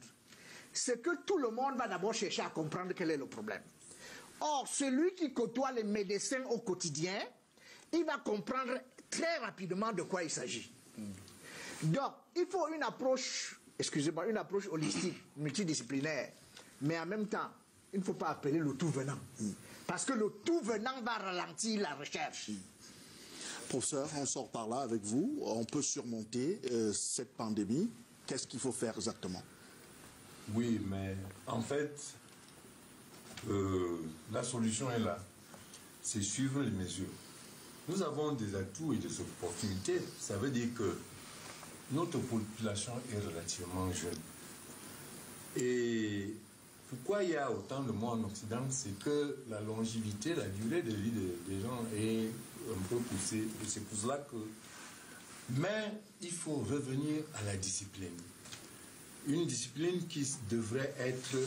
c'est que tout le monde va d'abord chercher à comprendre quel est le problème. Or, celui qui côtoie les médecins au quotidien, il va comprendre très rapidement de quoi il s'agit. Donc, il faut une approche, une approche holistique, multidisciplinaire. Mais en même temps, il ne faut pas appeler le tout venant. Parce que le tout venant va ralentir la recherche. Professeur, on sort par là avec vous. On peut surmonter cette pandémie. Qu'est-ce qu'il faut faire exactement? Oui, mais en fait, la solution est là. C'est suivre les mesures. Nous avons des atouts et des opportunités. Ça veut dire que notre population est relativement jeune. Et pourquoi il y a autant de morts en Occident, c'est que la longévité, la durée de vie des gens est un peu poussée. Et c'est pour cela que... Mais il faut revenir à la discipline. Une discipline qui devrait être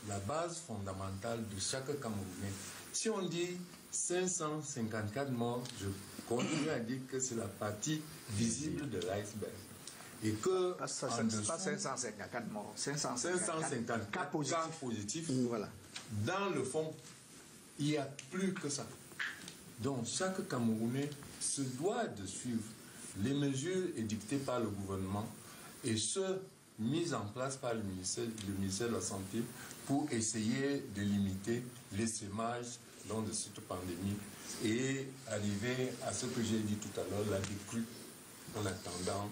la base fondamentale de chaque Camerounais. Si on dit 554 morts, je continue à dire que c'est la partie visible de l'iceberg. Et que pas 554 morts, 554 cas positifs. Voilà. Dans le fond, il n'y a plus que ça. Donc chaque Camerounais se doit de suivre les mesures édictées par le gouvernement et ceux mises en place par le ministère de la Santé pour essayer de limiter l'essaimage de cette pandémie et arriver à ce que j'ai dit tout à l'heure, la décrue en attendant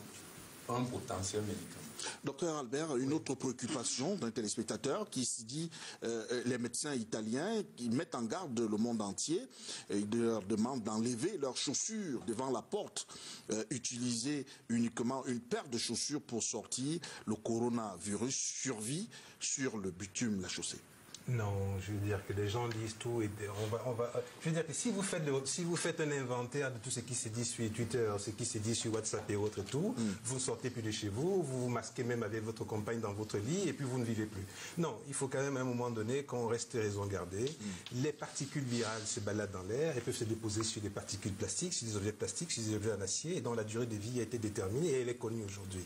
un potentiel médicament. Docteur Albert, une autre préoccupation d'un téléspectateur qui se dit les médecins italiens qui mettent en garde le monde entier, et ils leur demandent d'enlever leurs chaussures devant la porte, utiliser uniquement une paire de chaussures pour sortir. Le coronavirus survit sur le bitume, la chaussée. Non, je veux dire que les gens disent tout et je veux dire que si vous faites un inventaire de tout ce qui se dit sur Twitter, ce qui se dit sur WhatsApp et autres et tout, vous ne sortez plus de chez vous, vous vous masquez même avec votre compagne dans votre lit et puis vous ne vivez plus. Non, il faut quand même à un moment donné qu'on reste raison gardée. Les particules virales se baladent dans l'air et peuvent se déposer sur des particules plastiques, sur des objets plastiques, sur des objets en acier et dont la durée de vie a été déterminée et elle est connue aujourd'hui.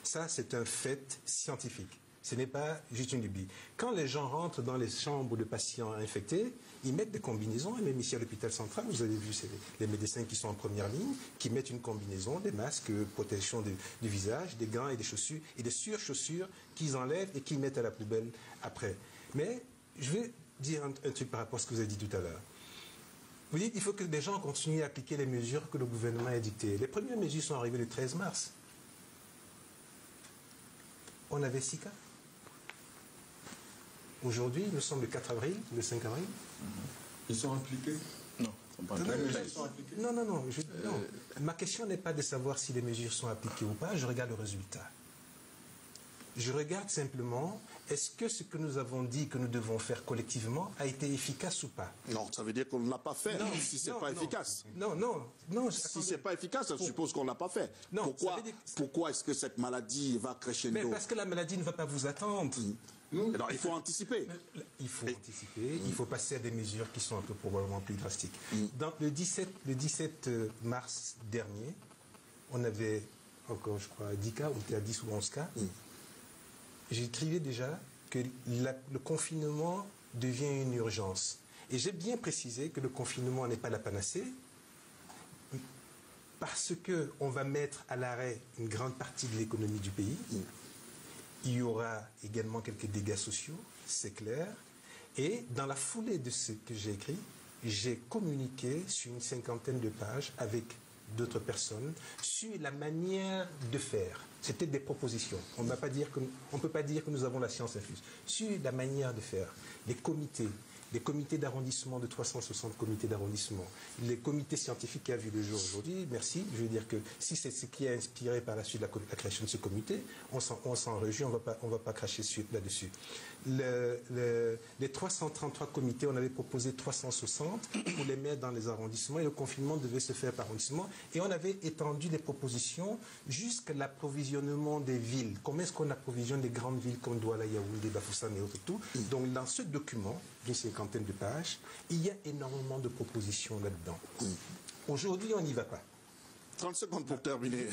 Ça, c'est un fait scientifique. Ce n'est pas juste une lubie. Quand les gens rentrent dans les chambres de patients infectés, ils mettent des combinaisons, et même ici à l'hôpital central, vous avez vu, c'est les médecins qui sont en première ligne, qui mettent une combinaison, des masques, protection du visage, des gants et des chaussures, et des surchaussures qu'ils enlèvent et qu'ils mettent à la poubelle après. Mais je vais dire un truc par rapport à ce que vous avez dit tout à l'heure. Vous dites qu'il faut que les gens continuent à appliquer les mesures que le gouvernement a dictées. Les premières mesures sont arrivées le 13 mars. On avait 6 cas. Aujourd'hui, nous sommes le 4 avril, le 5 avril. Ils sont impliqués? Non, Non. Ma question n'est pas de savoir si les mesures sont appliquées ou pas, je regarde le résultat. Je regarde simplement, est-ce que ce que nous avons dit que nous devons faire collectivement a été efficace ou pas? Non, ça veut dire qu'on ne l'a pas fait si ce n'est pas efficace. Non. Si ce n'est pas efficace, ça suppose qu'on ne l'a pas fait. Non, pourquoi est-ce que cette maladie va crescendo? Mais parce que la maladie ne va pas vous attendre. Alors, il faut anticiper. Il faut anticiper, il faut passer à des mesures qui sont un peu probablement plus drastiques. Dans le 17 mars dernier, on avait encore, je crois, 10 cas, on était à 10 ou 11 cas. J'écrivais déjà que le confinement devient une urgence. Et j'ai bien précisé que le confinement n'est pas la panacée, parce qu'on va mettre à l'arrêt une grande partie de l'économie du pays. Il y aura également quelques dégâts sociaux, c'est clair. Et dans la foulée de ce que j'ai écrit, j'ai communiqué sur une 50aine de pages avec d'autres personnes sur la manière de faire. C'était des propositions. On ne peut pas dire que nous avons la science infuse. Sur la manière de faire, les comités d'arrondissement, de 360 comités d'arrondissement, les comités scientifiques qui a vu le jour aujourd'hui, merci. Je veux dire que si c'est ce qui a inspiré par la suite la création de ce comité, on s'en réjouit, on va pas cracher là-dessus. Les 333 comités, on avait proposé 360 pour les mettre dans les arrondissements et le confinement devait se faire par arrondissement. Et on avait étendu les propositions jusqu'à l'approvisionnement des villes. Comment est-ce qu'on approvisionne les grandes villes comme Douala, Yaoundé, Bafoussam et autres tout. Donc dans ce document, d'une 50aine de pages, il y a énormément de propositions là-dedans. Aujourd'hui, on n'y va pas. 30 secondes pour terminer,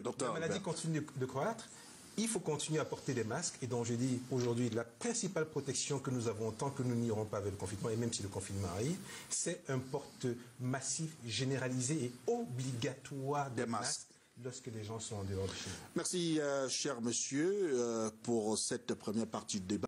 docteur. La maladie continue de croître. Il faut continuer à porter des masques. Et donc, je dis aujourd'hui, la principale protection que nous avons, tant que nous n'irons pas vers le confinement, et même si le confinement arrive, c'est un porte massif, généralisé et obligatoire des masques lorsque les gens sont en dehors de chez nous. Merci, cher monsieur, pour cette première partie de débat.